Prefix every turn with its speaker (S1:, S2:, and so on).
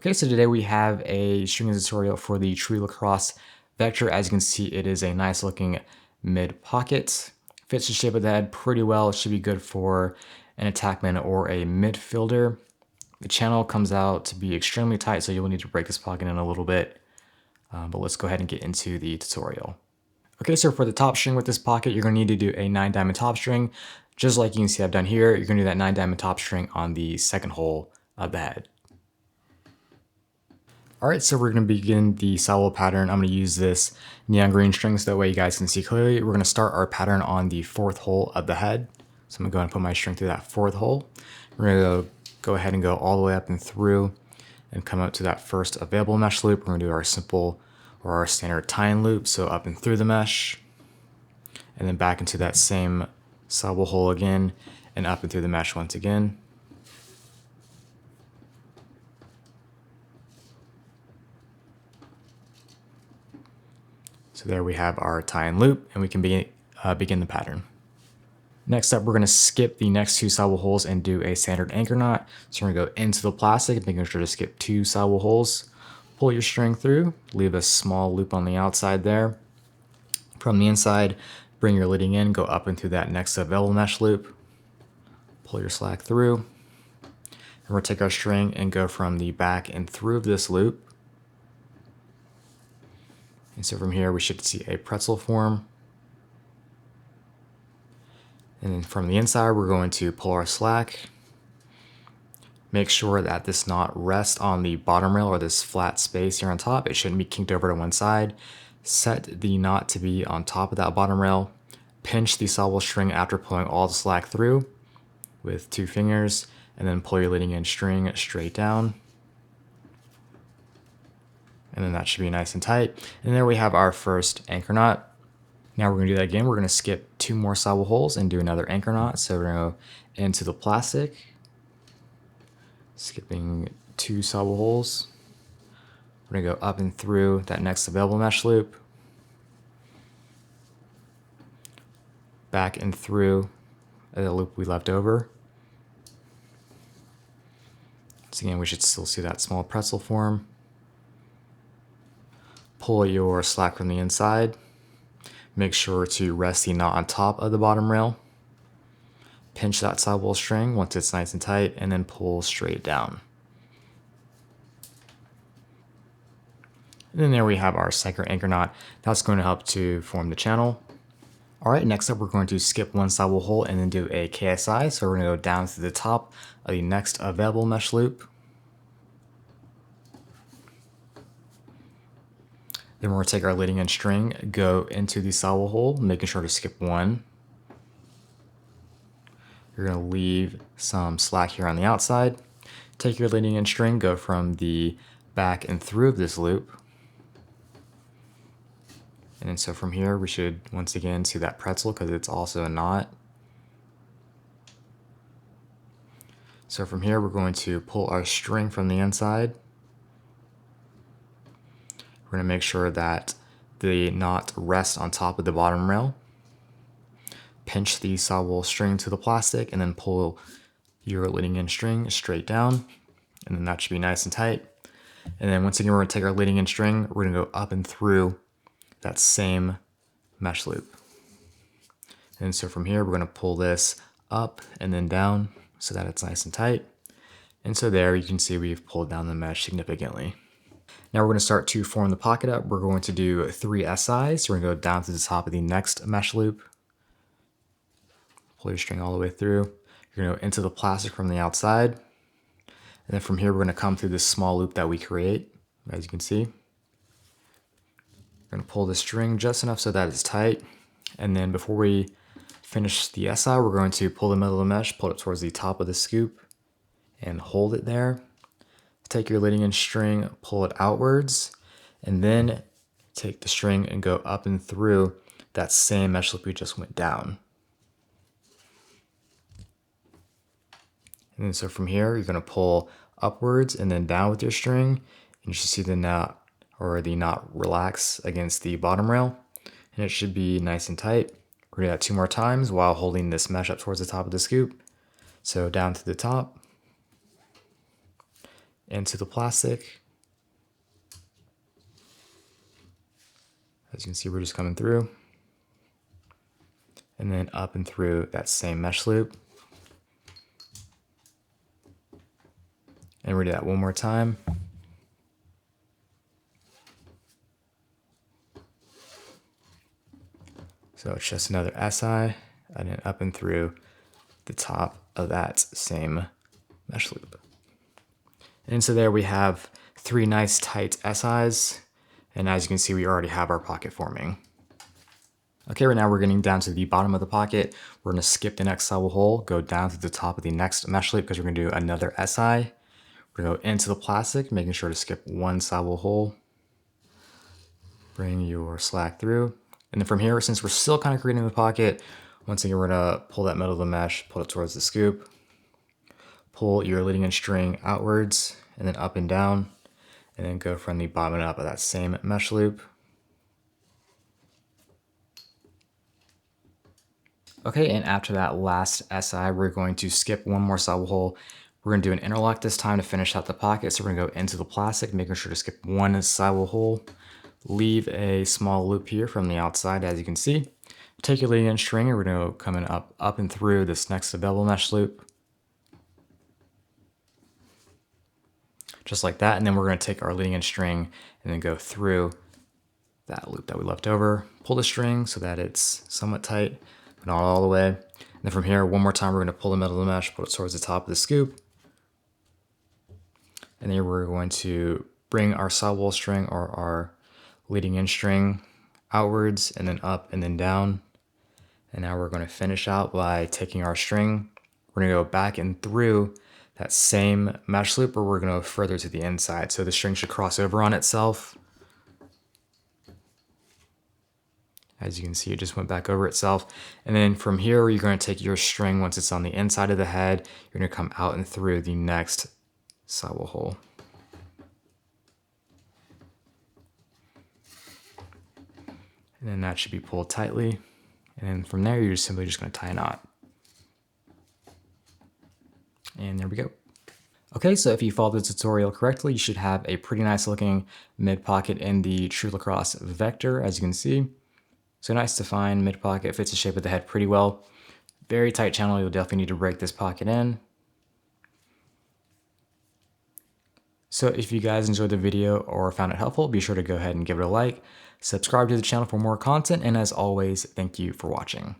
S1: Okay, so today we have a stringing tutorial for the True Lacrosse VEKTR. As you can see, it is a nice looking mid pocket. Fits the shape of the head pretty well. It should be good for an attackman or a midfielder. The channel comes out to be extremely tight, so you'll need to break this pocket in a little bit. But let's go ahead and get into the tutorial. Okay, so for the top string with this pocket, you're going to need to do a 9-diamond top string. Just like you can see I've done here, you're going to do that 9-diamond top string on the second hole of the head. Alright, so we're going to begin the solo pattern. I'm going to use this neon green string so that way you guys can see clearly. We're going to start our pattern on the 4th hole of the head. So I'm going to go ahead and put my string through that 4th hole. We're going to go ahead and go all the way up and through and come up to that first available mesh loop. We're going to do our simple or our standard tie-in loop. So up and through the mesh and then back into that same solo hole again and up and through the mesh once again. So there we have our tie-in loop, and we can begin the pattern. Next up, we're going to skip the next 2 solo holes and do a standard anchor knot. So we're going to go into the plastic, making sure to skip 2 solo holes. Pull your string through, leave a small loop on the outside there. From the inside, bring your leading in, go up into that next available mesh loop. Pull your slack through. And we'll take our string and go from the back and through of this loop. And so from here, we should see a pretzel form. And then from the inside, we're going to pull our slack. Make sure that this knot rests on the bottom rail or this flat space here on top. It shouldn't be kinked over to one side. Set the knot to be on top of that bottom rail. Pinch the solo string after pulling all the slack through with 2 fingers, and then pull your leading in string straight down. And then that should be nice and tight. And there we have our first anchor knot. Now we're going to do that again. We're going to skip 2 more solo holes and do another anchor knot. So we're going to go into the plastic, skipping 2 solo holes. We're going to go up and through that next available mesh loop, back and through the loop we left over. So again, we should still see that small pretzel form. Pull your slack from the inside. Make sure to rest the knot on top of the bottom rail. Pinch that sidewall string once it's nice and tight, and then pull straight down. And then there we have our second anchor knot. That's going to help to form the channel. Alright, next up we're going to skip 1 solo hole and then do a KSI. So we're going to go down to the top of the next available mesh loop. Then we're going to take our leading in string, go into the solo hole, making sure to skip 1. You're going to leave some slack here on the outside. Take your leading in string, go from the back and through of this loop. And then so from here, we should once again see that pretzel because it's also a knot. So from here, we're going to pull our string from the inside. We're going to make sure that the knot rests on top of the bottom rail. Pinch the solo string to the plastic and then pull your leading in string straight down. And then that should be nice and tight. And then once again, we're going to take our leading in string. We're going to go up and through that same mesh loop. And so from here, we're going to pull this up and then down so that it's nice and tight. And so there you can see we've pulled down the mesh significantly. Now we're going to start to form the pocket up. We're going to do 3 SIs. So we're going to go down to the top of the next mesh loop. Pull your string all the way through. You're going to go into the plastic from the outside. And then from here, we're going to come through this small loop that we create, as you can see. We're going to pull the string just enough so that it's tight. And then before we finish the SI, we're going to pull the middle of the mesh, pull it towards the top of the scoop, and hold it there. Take your leading in string, pull it outwards, and then take the string and go up and through that same mesh loop we just went down. And then so from here, you're going to pull upwards and then down with your string, and you should see the knot relax against the bottom rail, and it should be nice and tight. We're going to do that 2 more times while holding this mesh up towards the top of the scoop. So down to the top, into the plastic. As you can see, we're just coming through. And then up and through that same mesh loop. And we're gonna do that one more time. So it's just another SI, and then up and through the top of that same mesh loop. And so there we have 3 nice tight SIs. And as you can see, we already have our pocket forming. Okay, right now we're getting down to the bottom of the pocket. We're gonna skip the next sidewall hole, go down to the top of the next mesh loop because we're gonna do another SI. We're gonna go into the plastic, making sure to skip 1 sidewall hole. Bring your slack through. And then from here, since we're still kind of creating the pocket, once again, we're gonna pull that middle of the mesh, pull it towards the scoop. Pull your leading edge string outwards and then up and down, and then go from the bottom up of that same mesh loop. Okay, and after that last SI, we're going to skip 1 more sidewall hole. We're gonna do an interlock this time to finish out the pocket. So we're gonna go into the plastic, making sure to skip 1 sidewall hole. Leave a small loop here from the outside, as you can see. Take your leading edge string, and we're gonna go coming up and through this next bevel mesh loop. Just like that, and then we're gonna take our leading edge string and then go through that loop that we left over. Pull the string so that it's somewhat tight, but not all the way. And then from here, one more time, we're gonna pull the middle of the mesh, put it towards the top of the scoop. And then we're going to bring our sidewall string or our leading edge string outwards and then up and then down. And now we're gonna finish out by taking our string. We're gonna go back and through that same mesh loop, or we're gonna go further to the inside. So the string should cross over on itself. As you can see, it just went back over itself. And then from here, you're gonna take your string once it's on the inside of the head, you're gonna come out and through the next sidewall hole. And then that should be pulled tightly. And then from there, you're simply just gonna tie a knot. And there we go. Okay, so if you followed the tutorial correctly, you should have a pretty nice looking mid pocket in the True Lacrosse VEKTR, as you can see. So nice defined mid pocket, fits the shape of the head pretty well. Very tight channel, you'll definitely need to break this pocket in. So if you guys enjoyed the video or found it helpful, be sure to go ahead and give it a like. Subscribe to the channel for more content, and as always, thank you for watching.